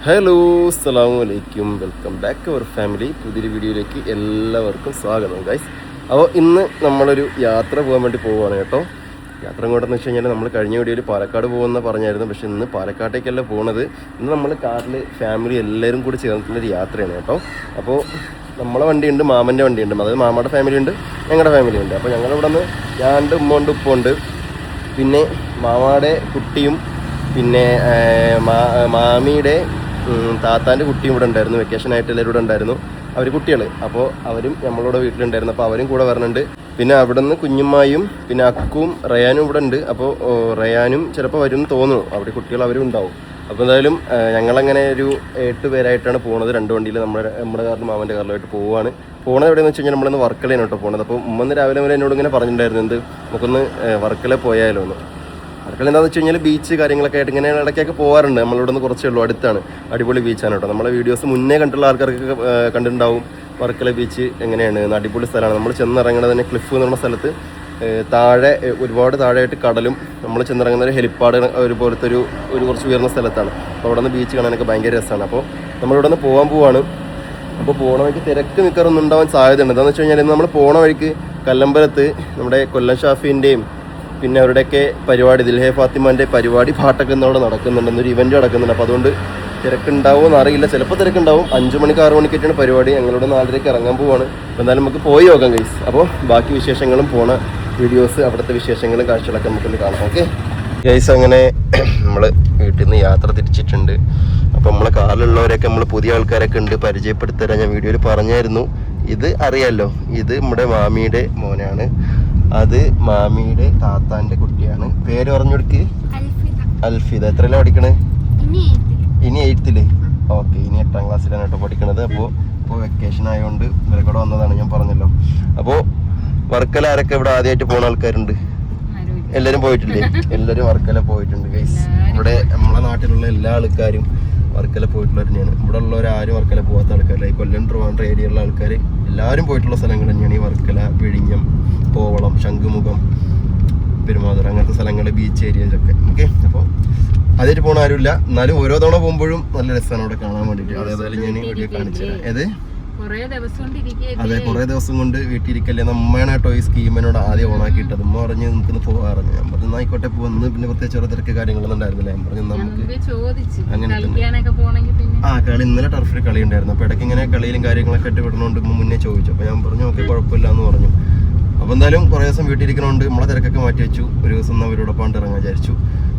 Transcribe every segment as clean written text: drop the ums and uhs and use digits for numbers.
Hello അസ്സലാമു അലൈക്കും, welcome back to our family. പുതിയൊരു വീഡിയോയിലേക്ക് എല്ലാവർക്കും സ്വാഗതം ഗൈസ്. അപ്പോൾ ഇന്ന് നമ്മളൊരു യാത്ര പോകാൻ വേണ്ടി പോവുകയാണ് കേട്ടോ. യാത്ര എങ്ങോട്ടെന്ന് വെച്ച് കഴിഞ്ഞാൽ നമ്മൾ കഴിഞ്ഞ വീഡിയോയിൽ പാലക്കാട് പോകുമെന്ന് പറഞ്ഞായിരുന്നു. പക്ഷേ ഇന്ന് പാലക്കാട്ടേക്കല്ല പോകുന്നത്. ഇന്ന് നമ്മൾ കാറിൽ ഫാമിലി എല്ലാവരും കൂടി ചേർന്നിട്ടുള്ളൊരു യാത്രയാണ് കേട്ടോ. അപ്പോൾ നമ്മളെ വണ്ടിയുണ്ട്, മാമൻ്റെ വണ്ടിയുണ്ട്, അതായത് മാമയുടെ ഫാമിലി ഉണ്ട്, ഞങ്ങളുടെ ഫാമിലി ഉണ്ട്. അപ്പോൾ ഞങ്ങളിവിടെ നിന്ന് ഞാനുണ്ട്, ഉമ്മ ഉണ്ട്, ഉപ്പ ഉണ്ട്, പിന്നെ മാമാടെ കുട്ടിയും പിന്നെ മാമിയുടെ താത്താൻ്റെ കുട്ടിയും ഇവിടെ ഉണ്ടായിരുന്നു. വെക്കേഷനായിട്ട് എല്ലാവരും ഇവിടെ ഉണ്ടായിരുന്നു, അവർ കുട്ടികൾ. അപ്പോൾ അവരും നമ്മളോട് വീട്ടിലുണ്ടായിരുന്നു. അപ്പോൾ അവരും കൂടെ വരുന്നുണ്ട്. പിന്നെ അവിടെ നിന്ന് കുഞ്ഞുമ്മായും പിന്നെ അക്കും റയാനും ഇവിടെ ഉണ്ട്. അപ്പോൾ റയാനും ചിലപ്പോൾ വരും തോന്നുന്നു. അവിടെ കുട്ടികൾ അവരും ഉണ്ടാവും. അപ്പോൾ എന്തായാലും ഞങ്ങളങ്ങനെ ഒരു 8 പേരായിട്ടാണ് പോകുന്നത്. 2 വണ്ടിയിൽ നമ്മുടെ കാറിലും മാമൻ്റെ കാറിലുമായിട്ട് പോവുകയാണ്. പോകുന്നത് എവിടെയെന്ന് വെച്ച് കഴിഞ്ഞാൽ നമ്മളിന്ന് വർക്കലയാണ് കേട്ടോ പോകുന്നത്. അപ്പോൾ ഉമ്മന്ന് രാവിലെ മുതൽ എന്നോട് ഇങ്ങനെ പറഞ്ഞിട്ടുണ്ടായിരുന്നു, എന്ത് നമുക്കൊന്ന് വർക്കല പോയാലോ എന്ന്. വർക്കല എന്താണെന്ന് വെച്ച് കഴിഞ്ഞാൽ ബീച്ച് കാര്യങ്ങളൊക്കെ ആയിട്ട് ഇങ്ങനെ ഇടയ്ക്കൊക്കെ പോകാറുണ്ട്. നമ്മളിവിടെ നിന്ന് കുറച്ചേ ഉള്ളൂ, അടുത്താണ്, അടിപൊളി ബീച്ചാണ് കേട്ടോ. നമ്മളെ വീഡിയോസ് മുന്നേ കണ്ടുള്ള ആൾക്കാർക്കൊക്കെ കണ്ടിട്ടുണ്ടാവും വർക്കല ബീച്ച് എങ്ങനെയാണ്, അടിപൊളി സ്ഥലമാണ്. നമ്മൾ ചെന്നിറങ്ങുന്നത് തന്നെ ക്ലിഫ് എന്ന് പറഞ്ഞ സ്ഥലത്ത് താഴെ ഒരുപാട് താഴെയായിട്ട് കടലും, നമ്മൾ ചെന്നിറങ്ങുന്ന ഒരു ഹെലിപ്പാഡ് ഒരുപോലത്തെ ഒരു കുറച്ച് ഉയർന്ന സ്ഥലത്താണ്. അപ്പോൾ അവിടെ നിന്ന് ബീച്ച് കാണാനൊക്കെ ഭയങ്കര രസമാണ്. അപ്പോൾ നമ്മളിവിടെ നിന്ന് പോകാൻ പോവാണ്. അപ്പോൾ പോണ വഴിക്ക് തിരക്ക് നിൽക്കാറൊന്നും ഉണ്ടാവാൻ സാധ്യതയുണ്ട്. എന്താണെന്ന് വെച്ച് കഴിഞ്ഞാൽ ഇന്ന് നമ്മൾ പോണ വഴിക്ക് കല്ലമ്പലത്ത് നമ്മുടെ കൊല്ലം ഷാഫിൻ്റെയും പിന്നെ അവരുടെയൊക്കെ പരിപാടി, ദിൽഹെ ഫാത്തിമാൻ്റെ പരിപാടി പാട്ടൊക്കെ ഇന്നവിടെ നടക്കുന്നുണ്ട്, എന്നൊരു ഇവൻറ്റ് നടക്കുന്നുണ്ട്. അപ്പോൾ അതുകൊണ്ട് തിരക്കുണ്ടാവുമോ എന്നറിയില്ല, ചിലപ്പോൾ തിരക്കുണ്ടാവും. 5 മണിക്ക് 6 മണിക്കായിട്ടാണ് പരിപാടി. ഞങ്ങളുടെ 4:30 ഇറങ്ങാൻ പോവാണ്. അപ്പോൾ എന്തായാലും നമുക്ക് പോയി നോക്കാം ഗൈസ്. അപ്പോൾ ബാക്കി വിശേഷങ്ങളും പോണ വീഡിയോസ്, അവിടുത്തെ വിശേഷങ്ങളും കാഴ്ചകളൊക്കെ നമുക്കൊന്ന് കാണാം. ഓക്കെ ഗൈസ്, അങ്ങനെ നമ്മൾ വീട്ടിൽ നിന്ന് യാത്ര തിരിച്ചിട്ടുണ്ട്. അപ്പോൾ നമ്മളെ കാറിലുള്ളവരൊക്കെ നമ്മൾ പുതിയ ആൾക്കാരൊക്കെ ഉണ്ട്, പരിചയപ്പെടുത്തരാൻ ഞാൻ വീഡിയോയിൽ പറഞ്ഞായിരുന്നു. ഇത് അറിയാമല്ലോ, ഇത് നമ്മുടെ മാമിയുടെ മോനാണ്, അത് മാമിയുടെ താത്താൻ്റെ കുട്ടിയാണ്. പേര് പറഞ്ഞു കൊടുക്ക്. അൽഫിദ. എത്രയിലാണ് പഠിക്കണേ? ഇനി 8th. ഓക്കെ, ഇനി 8ാം ക്ലാസ്സിലാണ് കേട്ടോ പഠിക്കണത്. ഇപ്പോൾ വെക്കേഷൻ ആയതുകൊണ്ട് ഇവരെ കൂടെ വന്നതാണ്, ഞാൻ പറഞ്ഞല്ലോ. അപ്പോൾ വർക്കല ആരൊക്കെ ഇവിടെ ആദ്യമായിട്ട് പോകുന്ന ആൾക്കാരുണ്ട്? എല്ലാവരും പോയിട്ടില്ലേ? എല്ലാവരും വർക്കല പോയിട്ടുണ്ട് ഗൈസ്. ഇവിടെ നമ്മളെ നാട്ടിലുള്ള എല്ലാ ആൾക്കാരും വർക്കല പോയിട്ടുള്ളവർ തന്നെയാണ്. ഇവിടെ ഉള്ളവരാരും വർക്കല പോകാത്ത ആൾക്കാരല്ല. ഈ കൊല്ലം ട്രിവാൻഡ്രം ഏരിയയിലുള്ള ആൾക്കാർ എല്ലാവരും പോയിട്ടുള്ള സ്ഥലങ്ങൾ തന്നെയാണ് ഈ വർക്കല, വിഴിഞ്ഞം, കോവളം, ശംഖുമുഖം, പെരുമാതുറ, അങ്ങനത്തെ സ്ഥലങ്ങൾ, ബീച്ച് ഏരിയയിലൊക്കെ. ഓക്കെ, അപ്പോൾ അതിൽ പോകണ ആരുമില്ല, എന്നാലും ഓരോ തവണ പോകുമ്പോഴും നല്ല രസമാണ് അവിടെ കാണാൻ വേണ്ടിയിട്ട്. അതേപോലെ ഞാൻ വീഡിയോ കാണിച്ചു തരാം. അതെ, കുറേ ദിവസം കൊണ്ട് വീട്ടിലിരിക്കല്ലേ. നമ്മയാണ് കേട്ടോ ഈ സ്കീമിനോട് ആദ്യം ഓണാക്കിയിട്ടത്. ഉമ്മ പറഞ്ഞ് നമുക്കിന്ന് പോകാറുണ്ട്. ഞാൻ പറഞ്ഞു ആയിക്കോട്ടെ പോന്ന്. പിന്നെ പ്രത്യേകിച്ച് ഓരോ തിരക്ക് കാര്യങ്ങളൊന്നും ഉണ്ടായിരുന്നില്ല. ഞാൻ പറഞ്ഞു നമുക്ക് അങ്ങനെ കളി ഇന്നലെ ടർഫിൽ കളി ഉണ്ടായിരുന്നു. അപ്പോൾ ഇടയ്ക്ക് ഇങ്ങനെ കളിയിലും കാര്യങ്ങളൊക്കെ ആയിട്ട് വിടണോണ്ട് മുന്നേ ചോദിച്ചു. അപ്പോൾ ഞാൻ പറഞ്ഞു ഓക്കെ കുഴപ്പമില്ല എന്ന് പറഞ്ഞു. അപ്പോൾ എന്തായാലും കുറേ ദിവസം വീട്ടിലിരിക്കണോണ്ട് നമ്മളെ തിരക്കൊക്കെ മാറ്റി വെച്ചു. ഒരു ദിവസം അവരോടൊപ്പം ഇറങ്ങാൻ വിചാരിച്ചു.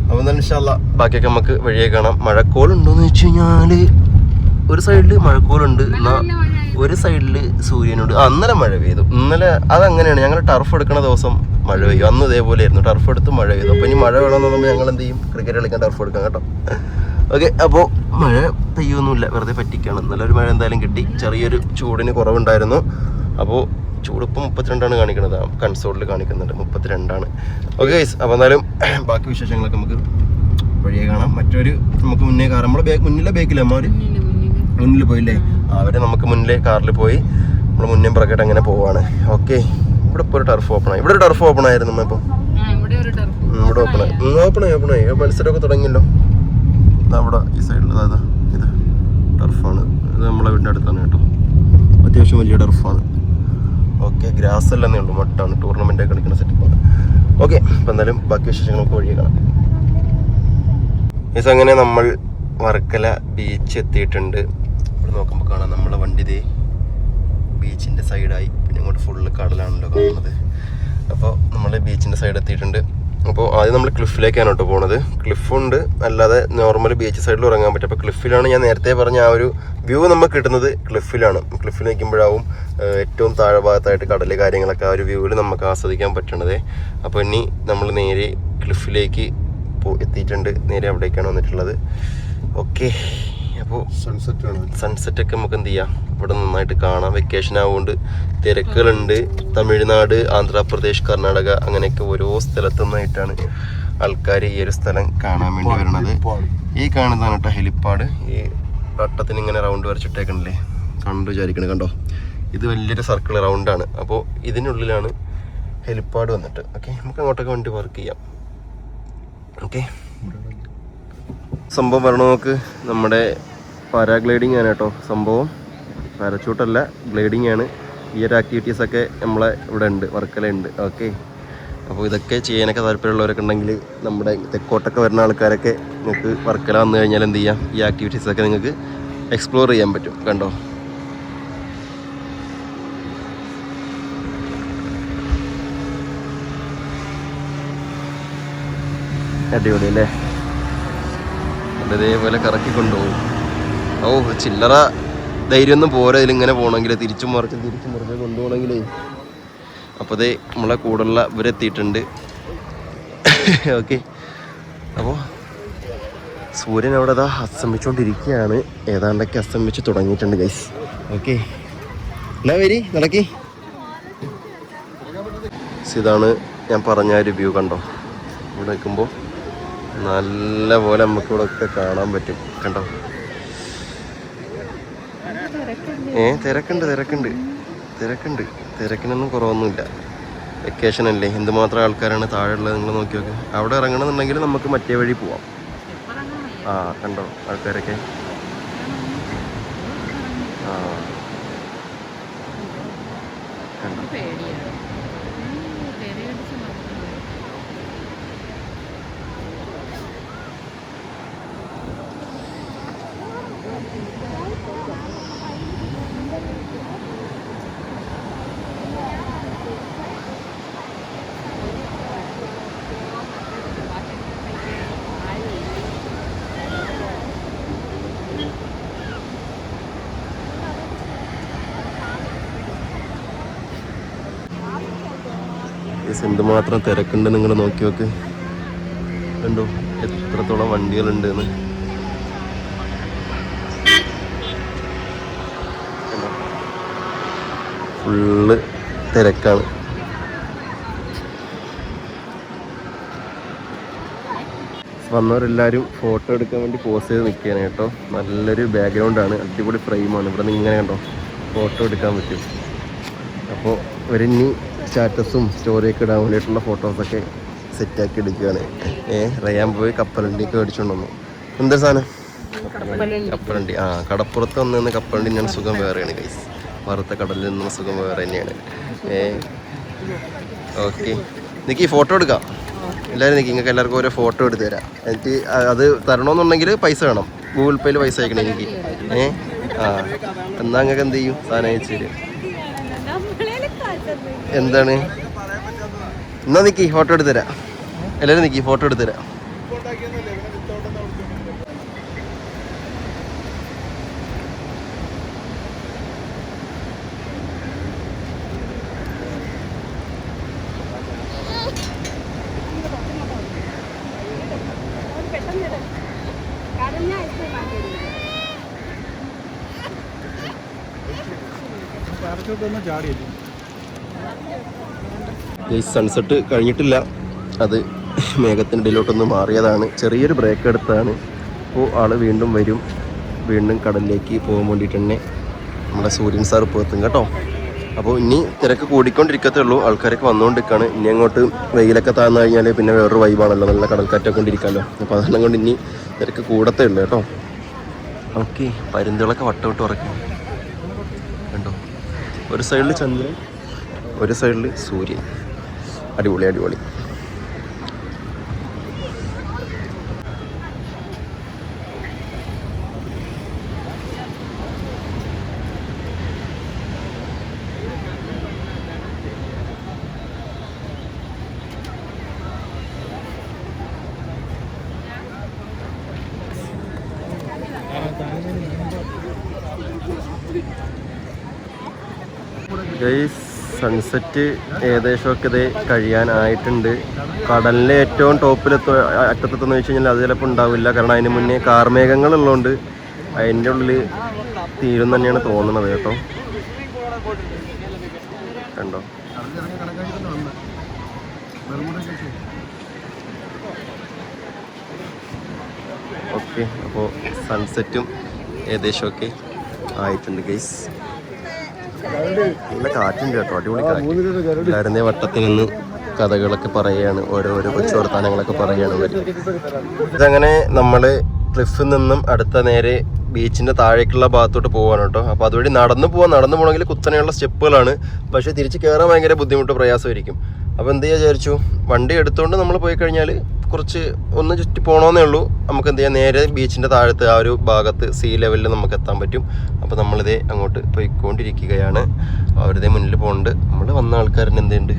അപ്പോൾ എന്തായാലും ഇൻഷാ അല്ലാഹ് ബാക്കിയൊക്കെ നമുക്ക് വഴിയെ കാണാം. മഴക്കോളുണ്ടോയെന്ന് വെച്ച് കഴിഞ്ഞാൽ ഒരു സൈഡിൽ മഴക്കോളുണ്ട്, എന്നാൽ ഒരു സൈഡിൽ സൂര്യനുണ്ട്. അന്നലെ മഴ പെയ്തു. ഇന്നലെ അതങ്ങനെയാണ്, ഞങ്ങൾ ടർഫ് എടുക്കുന്ന ദിവസം മഴ പെയ്യും. അന്ന് ഇതേപോലെ ആയിരുന്നു, ടർഫ് എടുത്ത് മഴ പെയ്തു. അപ്പോൾ ഇനി മഴ വേണമെന്ന് പറയുമ്പോൾ ഞങ്ങൾ എന്ത് ചെയ്യും, ക്രിക്കറ്റ് കളിക്കാൻ ടർഫ് എടുക്കാം കേട്ടോ. ഓക്കെ, അപ്പോൾ മഴ പെയ്യൊന്നുമില്ല, വെറുതെ പറ്റിക്കുകയാണ്. നല്ലൊരു മഴ എന്തായാലും കിട്ടി. ചെറിയൊരു ചൂടിന് കുറവുണ്ടായിരുന്നു. അപ്പോൾ ചൂടിപ്പം 32 കാണിക്കുന്നത്, കൺസോളിൽ കാണിക്കുന്നുണ്ട് 32. ഓക്കെ ഗൈസ്, അപ്പോൾ എന്തായാലും ബാക്കി വിശേഷങ്ങളൊക്കെ നമുക്ക് വഴിയെ കാണാം. മറ്റൊരു നമുക്ക് മുന്നേ കാർ, നമ്മളെ മുന്നിലെ ബേക്കില്ല അമ്മ, അവർ മുന്നിൽ പോയില്ലേ, അവരെ നമുക്ക് മുന്നിലെ കാറിൽ പോയി നമ്മൾ മുന്നേ പുറകെട്ട് അങ്ങനെ പോവാണ്. ഓക്കെ, ഇവിടെ ഇപ്പോൾ ഒരു ടർഫ് ഓപ്പണായി. ഇവിടെ ഒരു ടർഫ് ഓപ്പൺ ആയിരുന്നു നമ്മൾ ഇപ്പോൾ. ഇവിടെ ഓപ്പണായി മത്സരമൊക്കെ തുടങ്ങിയല്ലോ. അവിടെ ഈ സൈഡിൽ അതായത് ഇത് ടർഫാണ്. ഇത് നമ്മളെ വീടിൻ്റെ അടുത്താണ് കേട്ടോ, അത്യാവശ്യം വലിയ ടർഫാണ്. ഓക്കെ, ഗ്രാസ് അല്ലെന്നേ ഉള്ളൂ, മട്ടാണ്, ടൂർണമെൻ്റ് കളിക്കുന്ന സെറ്റപ്പാണ്. ഓക്കെ, അപ്പം എന്തായാലും ബാക്കി വിശേഷങ്ങളൊക്കെ വഴിയെ കാണാം. മീൻസ് അങ്ങനെ നമ്മൾ വർക്കല ബീച്ച് എത്തിയിട്ടുണ്ട്. ഇവിടെ നോക്കുമ്പോൾ കാണാം നമ്മളെ വണ്ടി ദേ ബീച്ചിൻ്റെ സൈഡായി. പിന്നെ ഇങ്ങോട്ട് ഫുള്ള് കടലാണല്ലോ കാണുന്നത്. അപ്പോൾ നമ്മൾ ബീച്ചിൻ്റെ സൈഡ് എത്തിയിട്ടുണ്ട്. അപ്പോൾ ആദ്യം നമ്മൾ ക്ലിഫിലേക്കാണ് കേട്ടോ പോണത്. ക്ലിഫുണ്ട്, അല്ലാതെ നോർമൽ ബീച്ച് സൈഡിൽ ഇറങ്ങാൻ പറ്റും. അപ്പോൾ ക്ലിഫിലാണ് ഞാൻ നേരത്തെ പറഞ്ഞ ആ ഒരു വ്യൂ നമുക്ക് കിട്ടുന്നത് ക്ലിഫിലാണ്. ക്ലിഫിൽ നിൽക്കുമ്പോഴാവും ഏറ്റവും താഴെ ഭാഗത്തായിട്ട് കടൽ കാര്യങ്ങളൊക്കെ ആ ഒരു വ്യൂവിൽ നമുക്ക് ആസ്വദിക്കാൻ പറ്റണത്. അപ്പോൾ ഇനി നമ്മൾ നേരെ ക്ലിഫിലേക്ക് എത്തിയിട്ടുണ്ട്. നേരെ അവിടേക്കാണ് വന്നിട്ടുള്ളത്. ഓക്കെ, അപ്പോൾ സൺസെറ്റൊക്കെ നമുക്ക് എന്ത് ചെയ്യാം, ഇവിടെ നന്നായിട്ട് കാണാം. വെക്കേഷൻ ആവുകൊണ്ട് തിരക്കുകളുണ്ട്. തമിഴ്നാട്, ആന്ധ്രാപ്രദേശ്, കർണാടക അങ്ങനെയൊക്കെ ഓരോ സ്ഥലത്തു നിന്നായിട്ടാണ് ആൾക്കാർ ഈ ഒരു സ്ഥലം കാണാൻ വേണ്ടി വരുന്നത്. ഈ കാണുന്നതാണ് കേട്ടോ ഹെലിപ്പാഡ്. ഈ വട്ടത്തിന് ഇങ്ങനെ റൗണ്ട് വരച്ചിട്ടേക്കണല്ലേ, കണ്ടു വിചാരിക്കണേ, കണ്ടോ, ഇത് വലിയൊരു സർക്കിൾ റൗണ്ടാണ്. അപ്പോൾ ഇതിനുള്ളിലാണ് ഹെലിപ്പാഡ് വന്നിട്ട്. ഓക്കെ, നമുക്ക് അങ്ങോട്ടൊക്കെ വണ്ടി പാർക്ക് ചെയ്യാം. ഓക്കെ, സംഭവം പറഞ്ഞ നോക്ക്, നമ്മുടെ പാരാഗ്ലൈഡിങ് ആണ് കേട്ടോ സംഭവം. പാരച്യൂട്ടല്ല, ഗ്ലൈഡിങ് ആണ്. ഈ ഒരു ആക്ടിവിറ്റീസൊക്കെ നമ്മളെ ഇവിടെ ഉണ്ട്, വർക്കലുണ്ട്. ഓക്കെ, അപ്പോൾ ഇതൊക്കെ ചെയ്യാനൊക്കെ താല്പര്യമുള്ളവരൊക്കെ ഉണ്ടെങ്കിൽ നമ്മുടെ തെക്കോട്ടൊക്കെ വരുന്ന ആൾക്കാരൊക്കെ നിങ്ങൾക്ക് വർക്കല വന്നു കഴിഞ്ഞാൽ എന്ത് ചെയ്യാം, ഈ ആക്ടിവിറ്റീസൊക്കെ നിങ്ങൾക്ക് എക്സ്പ്ലോർ ചെയ്യാൻ പറ്റും. കണ്ടോ, അടിപൊളി അല്ലേ? ഇതേപോലെ കറക്കി കൊണ്ടുപോകും. ഓ, ചില്ലറ ധൈര്യമൊന്നും പോരാ ഇതിലിങ്ങനെ പോകണമെങ്കിൽ, തിരിച്ചും മറിച്ച് കൊണ്ടുപോകണമെങ്കിലേ. അപ്പോൾ അതേ നമ്മളെ കൂടുള്ള ഇവരെത്തിയിട്ടുണ്ട്. ഓക്കെ, അപ്പോൾ സൂര്യൻ അവിടെ അതാ അസ്തമിച്ചുകൊണ്ടിരിക്കുകയാണ്. ഏതാണ്ടൊക്കെ അസ്തമിച്ച് തുടങ്ങിയിട്ടുണ്ട് ഗൈസ്. ഓക്കെ, എന്നാ വരി നടക്കി. ഇതാണ് ഞാൻ പറഞ്ഞ ഒരു വ്യൂ. കണ്ടോ, ഇവിടെ നിൽക്കുമ്പോൾ നല്ല പോലെ നമുക്ക് ഇവിടെ ഒക്കെ കാണാൻ പറ്റും. കണ്ടോ, തിരക്കിനൊന്നും കുറവൊന്നുമില്ല. വെക്കേഷൻ അല്ലേ, എന്തുമാത്രം ആൾക്കാരാണ് താഴെ ഉള്ളത് നിങ്ങൾ നോക്കി നോക്ക്. അവിടെ ഇറങ്ങണമെന്നുണ്ടെങ്കിൽ നമുക്ക് മറ്റേ വഴി പോവാം. ആ കണ്ടോ ആൾക്കാരൊക്കെ. ആ കണ്ടോ, എന്തുമാത്രം തിരക്കുണ്ട് നിങ്ങൾ നോക്കി നോക്ക്. കണ്ടോ എത്രത്തോളം വണ്ടികളുണ്ട് എന്ന്. ഫുള്ള് തിരക്കാണ്. വന്നവരെല്ലാവരും ഫോട്ടോ എടുക്കാൻ വേണ്ടി പോസ് ചെയ്ത് നിൽക്കുകയാണ് കേട്ടോ. നല്ലൊരു ബാക്ക്ഗ്രൗണ്ടാണ്, അടിപൊളി ഫ്രെയിമാണ്. ഇവിടെ നിന്ന് ഇങ്ങനെ കണ്ടോ ഫോട്ടോ എടുക്കാൻ പറ്റും. അപ്പോൾ ഇവരിനി സ്റ്റാറ്റസും സ്റ്റോറിയൊക്കെ ഇടാൻ വേണ്ടിയിട്ടുള്ള ഫോട്ടോസൊക്കെ സെറ്റാക്കി എടുക്കുകയാണ്. റയാൻ പോയി കപ്പലണ്ടിയൊക്കെ മേടിച്ചുകൊണ്ട് വന്നു. എന്താ സാധനം? കപ്പലണ്ടി. ആ, കടപ്പുറത്ത് വന്ന് നിന്ന് കപ്പലണ്ടി ഞാൻ സുഖം വേറെയാണ് ഗൈസ്. വറുത്ത കടലിൽ നിന്നുള്ള സുഖം വേറെ തന്നെയാണ്. ഓക്കെ, നിനക്ക് ഈ ഫോട്ടോ എടുക്കാം. എല്ലാവരും നിൽക്കി, നിങ്ങൾക്ക് എല്ലാവർക്കും ഓരോ ഫോട്ടോ എടുത്ത് തരാം. എനിക്ക് അത് തരണമെന്നുണ്ടെങ്കിൽ പൈസ വേണം. ഗൂഗിൾ പേയിൽ പൈസ അയക്കണം എനിക്ക്. എന്നാൽ നിങ്ങൾക്ക് എന്ത് ചെയ്യും, സാധനം അയച്ചു തരും. എന്താണ്? എന്നാ നിൽക്കി ഫോട്ടോ എടുത്ത് തരാം. എല്ലാവരും നിൽക്കി ഫോട്ടോ എടുത്ത് തരാം. സൺസെറ്റ് കഴിഞ്ഞിട്ടില്ല, അത് മേഘത്തിൻ്റെ ഇടയിലോട്ടൊന്ന് മാറിയതാണ്. ചെറിയൊരു ബ്രേക്ക് എടുത്തതാണ്. അപ്പോൾ ആൾ വീണ്ടും വരും. വീണ്ടും കടലിലേക്ക് പോകാൻ വേണ്ടിയിട്ട് തന്നെ നമ്മുടെ സൂര്യൻ സാർ ഇപ്പോൾ എത്തും കേട്ടോ. അപ്പോൾ ഇനി തിരക്ക് കൂടിക്കൊണ്ടിരിക്കത്തേ ഉള്ളൂ. ആൾക്കാരൊക്കെ വന്നുകൊണ്ടിരിക്കുകയാണ്. ഇനി അങ്ങോട്ട് വെയിലൊക്കെ താഴ്ന്നു കഴിഞ്ഞാൽ പിന്നെ വേറൊരു വൈബാണല്ലോ, നല്ല കടൽക്കാറ്റൊക്കെ കൊണ്ടിരിക്കാമല്ലോ. അപ്പോൾ അതെല്ലാം കൊണ്ട് ഇനി തിരക്ക് കൂടത്തേ ഉള്ളൂ കേട്ടോ. ഓക്കെ, പരുന്തുകളൊക്കെ വട്ടമിട്ട് ഉറക്കും. കണ്ടോ, ഒരു സൈഡിൽ ചന്ദ്രൻ, ഒരു സൈഡിൽ സൂര്യൻ. അടിപൊളി അടിപൊളി. ഗൈസ്, സൺസെറ്റ് ഏകദേശമൊക്കെ ഇത് കഴിയാനായിട്ടുണ്ട്. കടലിലെ ഏറ്റവും ടോപ്പിൽ അറ്റത്തെന്ന് വെച്ച് കഴിഞ്ഞാൽ അത് ചിലപ്പോൾ ഉണ്ടാവില്ല. കാരണം അതിന് മുന്നേ കാർമേഘങ്ങളുള്ളതുകൊണ്ട് അതിൻ്റെ ഉള്ളിൽ തീരും തന്നെയാണ് തോന്നുന്നത് കേട്ടോ. കണ്ടോ, ഓക്കെ. അപ്പോൾ സൺസെറ്റും ഏകദേശമൊക്കെ ആയിട്ടുണ്ട് ഗൈസ്. നല്ല കാറ്റുണ്ട് കേട്ടോ, അടിപൊളി കാറ്റ്. എല്ലാവരുന്നേ വട്ടത്തിൽ നിന്ന് കഥകളൊക്കെ പറയുകയാണ്, ഓരോരോ കൊച്ചു വർത്താനങ്ങളൊക്കെ പറയുകയാണ്. ഇതങ്ങനെ നമ്മൾ ക്ലിഫിൽ നിന്നും അടുത്ത നേരെ ബീച്ചിൻ്റെ താഴേക്കുള്ള ഭാഗത്തോട്ട് പോകാൻ കേട്ടോ. അപ്പോൾ അതുവഴി നടന്നു പോകണമെങ്കിൽ കുത്തനെയുള്ള സ്റ്റെപ്പുകളാണ്. പക്ഷേ തിരിച്ച് കയറാൻ ഭയങ്കര ബുദ്ധിമുട്ട് പ്രയാസമായിരിക്കും. അപ്പോൾ എന്ത് ചെയ്യാൻ വിചാരിച്ചു, വണ്ടി എടുത്തുകൊണ്ട് നമ്മൾ പോയി കഴിഞ്ഞാൽ കുറച്ച് ഒന്ന് ചുറ്റി പോകണമെന്നേ ഉള്ളൂ. നമുക്ക് എന്ത് ചെയ്യാം, നേരെ ബീച്ചിൻ്റെ താഴത്ത് ആ ഒരു ഭാഗത്ത് സീ ലെവലിൽ നമുക്ക് എത്താൻ പറ്റും. അപ്പോൾ നമ്മളിതേ അങ്ങോട്ട് പോയിക്കൊണ്ടിരിക്കുകയാണ്. അവരുടെ മുന്നിൽ പോകുന്നുണ്ട്. നമ്മൾ വന്ന ആൾക്കാരന് എന്തുണ്ട്,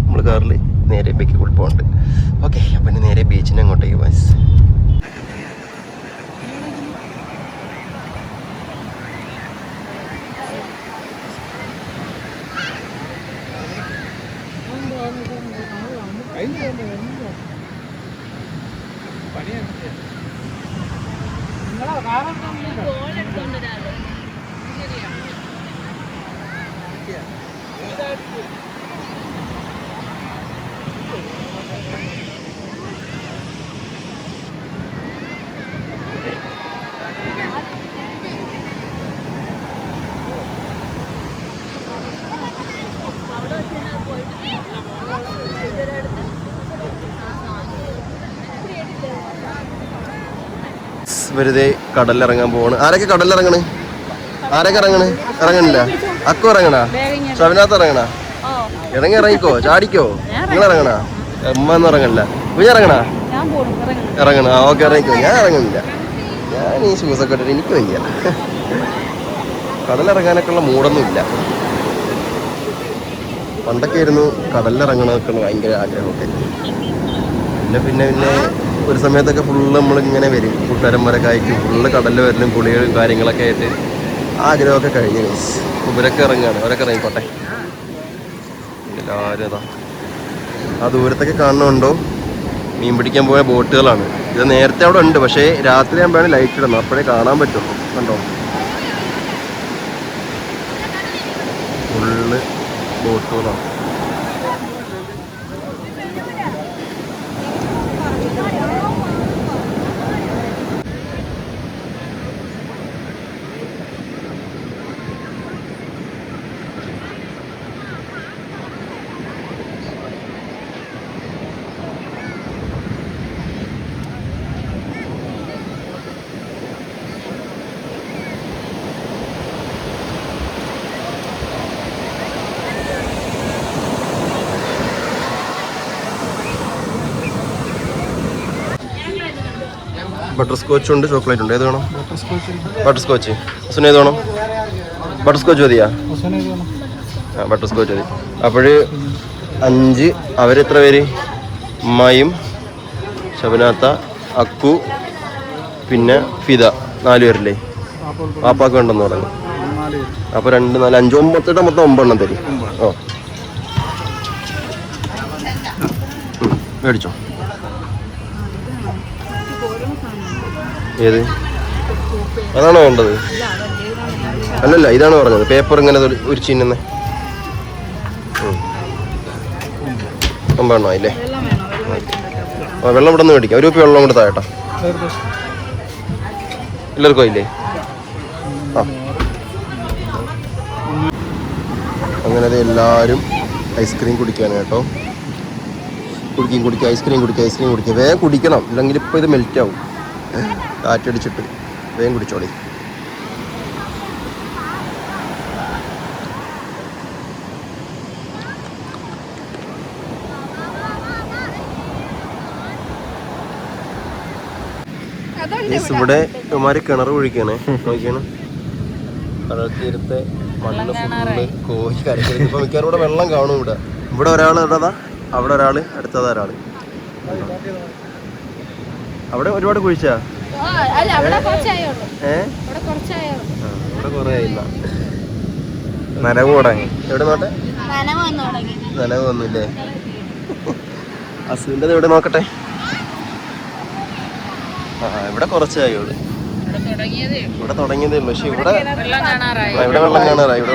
നമ്മൾ കാറിൽ നേരെ ബേക്കിൽ കൂടി പോകുന്നുണ്ട്. ഓക്കെ, അപ്പം ഇനി നേരെ ബീച്ചിൻ്റെ അങ്ങോട്ടേക്ക് ബസ്. വെറുതെ കടലിറങ്ങാൻ പോവാണ്. ആരൊക്കെ കടലിറങ്ങണ്? ആരൊക്കെ ഇറങ്ങണില്ല? അക്കു ഇറങ്ങണ? ഷബിനകത്ത് ഇറങ്ങണ? ഇറങ്ങിക്കോ, ചാടിക്കോ. നിങ്ങൾ ഇറങ്ങണ? അമ്മ ഒന്നും ഇറങ്ങണില്ല. വിജയ ഇറങ്ങണ? ഇറങ്ങണ? ഓക്കെ, ഇറങ്ങിക്കോ. ഞാൻ ഇറങ്ങണില്ല. ഞാൻ ഈ ഷൂസൊക്കെ ഇട്ടിട്ട് എനിക്ക് വയ്യ. കടലിറങ്ങാനൊക്കെ ഉള്ള മൂടൊന്നും ഇല്ല. പണ്ടൊക്കെ ആയിരുന്നു കടലിലിറങ്ങണമൊക്കെ ഭയങ്കര ആഗ്രഹമൊക്കെ. പിന്നെ ഒരു സമയത്തൊക്കെ ഫുള്ള് നമ്മളിങ്ങനെ വരും, കൂട്ടുകാരന്മാരൊക്കെ ആയിട്ട് ഫുള്ള് കടലിൽ വരലും കുളികളും കാര്യങ്ങളൊക്കെ ആയിട്ട് ആഗ്രഹമൊക്കെ കഴിഞ്ഞു. ഇവരൊക്കെ ഇറങ്ങുകയാണ്. അവരൊക്കെ ഇറങ്ങിക്കോട്ടെ. എല്ലാവരും അതാ ആ ദൂരത്തൊക്കെ കാണുന്നുണ്ടോ, മീൻ പിടിക്കാൻ പോയ ബോട്ടുകളാണ്. ഇത് നേരത്തെ അവിടെ ഉണ്ട്, പക്ഷേ രാത്രി ആകുമ്പോഴാണ് ലൈറ്റ് ഇടുന്നത്, അപ്പോഴേ കാണാൻ പറ്റുള്ളൂ. കണ്ടോ, ഫുള്ള് ബോട്ടുകളാണ്. ബട്ടർ സ്കോച്ച് ഉണ്ട്, ചോക്ലേറ്റ് ഉണ്ട്. ഏത് വേണം? Butter scotch. ഹസുന് ഏത് വേണം? ബട്ടർ സ്കോച്ച് മതിയാ? ആ, ബട്ടർ സ്കോച്ച് മതി. അപ്പോൾ 5. അവരെത്ര പേര്? ഉമ്മായും ഷബനാത്ത, അക്കു, പിന്നെ ഫിദ, 4 പേരല്ലേ? പാപ്പാക്ക് വേണ്ടെന്ന് പറഞ്ഞു. അപ്പോൾ 2, 4, 5, 9 മൊത്തം 9 എണ്ണം തരും. ഓ, മേടിച്ചോ. ഏത്? അതാണോ വേണ്ടത്? അല്ലല്ല, ഇതാണ് പറഞ്ഞത്. പേപ്പർ ഇങ്ങനെ ഉരിച്ചിന്നെ 9 എണ്ണം ആയില്ലേ? വെള്ളം ഇവിടെ നിന്ന് മേടിക്കാം. 1 രൂപ വെള്ളം കൂടെ താഴെട്ടോ. എല്ലാവർക്കും ആയില്ലേ? ആ, അങ്ങനെ എല്ലാവരും ഐസ്ക്രീം കുടിക്കാണ് കേട്ടോ. കുടിക്കുക, ഐസ്ക്രീം കുടിക്കുക. വേഗം കുടിക്കണം, ഇല്ലെങ്കിൽ ഇപ്പോൾ ഇത് മെൽറ്റ് ആവും. കാറ്റടിച്ചിട്ട് വേഗം കുടിച്ചോളി. ഇവിടെ ഇവന്മാര് കിണർ കുഴിക്കാണ്. നോക്കിയാണ് കടൽ തീരത്തെ മണ്ണ് ഫുള്ള് കോഴി കരയ്ക്ക്. ഇപ്പൊ മിക്കവാറും ഇവിടെ വെള്ളം കാണും. ഇവിടെ ഒരാൾ ഇടതാ, അവിടെ ഒരാള്, അടുത്തതാ ഒരാള്. അവിടെ ഒരുപാട് കുഴിച്ചാ? ഇവിടെ കൊറേ ആയില്ല. നനവ് തുടങ്ങി. എവിടെ നോട്ടെ? നനവ് വന്നില്ലേ? അസുവിൻ്റെ എവിടെ നോക്കട്ടെ. ആ, ഇവിടെ കുറച്ചായുള്ളൂ. ഇവിടെ തുടങ്ങിയതേ ഉള്ളൂ. പക്ഷെ ഇവിടെ വെള്ളം കാണാറായി.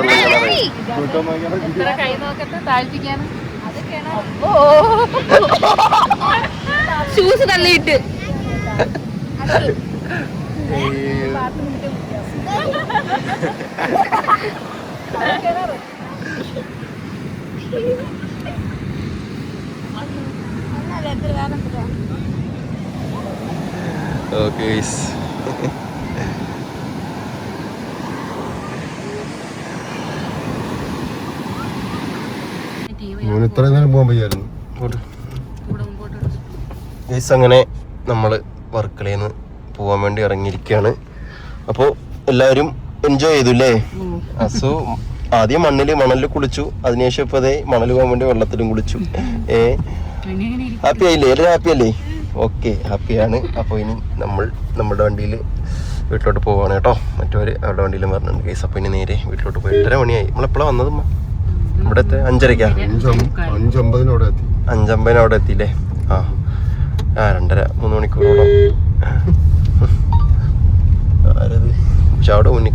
ഷൂസ് തള്ളിയിട്ട് ഇത്രയും നേരം പോകാൻ വയ്യായിരുന്നു. ഗൈസ് അങ്ങനെ നമ്മൾ വർക്കലയിൽ നിന്ന് പോകാൻ വേണ്ടി ഇറങ്ങിയിരിക്കുകയാണ്. അപ്പോൾ എല്ലാവരും എൻജോയ് ചെയ്തു അല്ലേ? അസു ആദ്യം മണലിൽ കുളിച്ചു, അതിനുശേഷം ഇപ്പോൾ അതേ മണൽ പോകാൻ വേണ്ടി വെള്ളത്തിലും കുളിച്ചു. ഹാപ്പി ആയില്ലേ? എല്ലാവരും ഹാപ്പി അല്ലേ? ഓക്കെ, ഹാപ്പിയാണ്. അപ്പോൾ ഇനി നമ്മുടെ വണ്ടിയിൽ വീട്ടിലോട്ട് പോവാണ് കേട്ടോ. മറ്റവർ അവരുടെ വണ്ടിയിലും പറഞ്ഞിട്ടുണ്ട് ഗൈസ്. അപ്പോൾ ഇനി നേരെ വീട്ടിലോട്ട് പോയി 8:30 മണിയായി. നമ്മളെപ്പോഴാണ് വന്നത്? ഇവിടെ 5:30 5:50 അവിടെ എത്തിയില്ലേ? 2.5-3 മണിക്കൂറോളം. ആരത് ചാവിടെ മുന്നിൽ